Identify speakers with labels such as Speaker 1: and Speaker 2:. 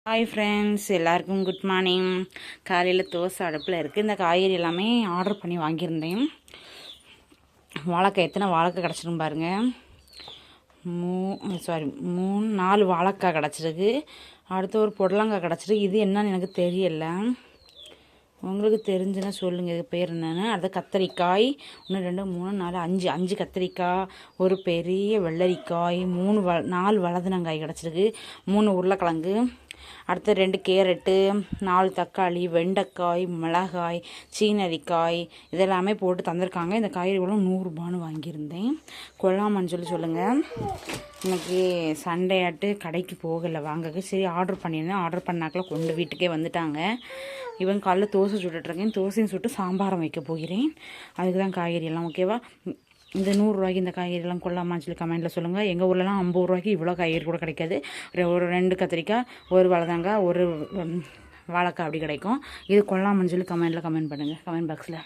Speaker 1: Hi friends, எல்லாருக்கும் good morning. காலையில் தோசை அடுப்பில் இருக்குது. இந்த காய்கறி எல்லாமே ஆர்டர் பண்ணி வாங்கியிருந்தேன். வாழைக்காய் எத்தனை வாழைக்காய் கிடச்சிரும் பாருங்கள். 4 வாழைக்காய் கிடச்சிருக்கு. அடுத்து ஒரு புடலங்காய் கிடச்சிருக்கு. இது என்னன்னு எனக்கு தெரியலை, உங்களுக்கு தெரிஞ்சுன்னா சொல்லுங்கள் இது பேர் என்னென்னு. அடுத்து கத்திரிக்காய் 1 2 3 4 5 கத்திரிக்காய், ஒரு பெரிய வெள்ளரிக்காய், 4 வலதுனங்காய் கிடச்சிருக்கு, 3 உருளைக்கிழங்கு, அடுத்து 2 கேரட்டு, 4 தக்காளி, வெண்டைக்காய், மிளகாய், சீனரிக்காய் இதெல்லாமே போட்டு தந்திருக்காங்க. இந்த காய்கறிகளும் 100 ரூபான்னு வாங்கியிருந்தேன். கொள்ளாமன்னு சொல்லுங்கள். இன்றைக்கி சண்டே ஆட்டு கடைக்கு போகலை வாங்க. சரி ஆர்டர் பண்ணியிருந்தேன். ஆர்டர் பண்ணாக்கில் கொண்டு வீட்டுக்கே வந்துட்டாங்க. இவன் காலைல தோசை சுட்டுட்ருக்கேன். தோசையும் சுட்டு சாம்பாரம் வைக்க போகிறேன். அதுக்கு தான் காய்கறி எல்லாம் ஓகேவா. இந்த 100 ரூபாய்க்கு இந்த காய்கறிலாம் கொள்ளாமான்னு சொல்லி கமெண்ட்டில் சொல்லுங்கள். எங்கள் ஊர்லலாம் 50 ரூபாய்க்கு இவ்வளோ காய்கறி கூட கிடைக்காது. ஒரு 2 கத்திரிக்காய், ஒரு வலதங்காய், ஒரு வாழைக்காய் அப்படி கிடைக்கும். இது கொள்ளாமான்னு சொல்லி கமெண்ட் பண்ணுங்கள், கமெண்ட் பாக்ஸில்.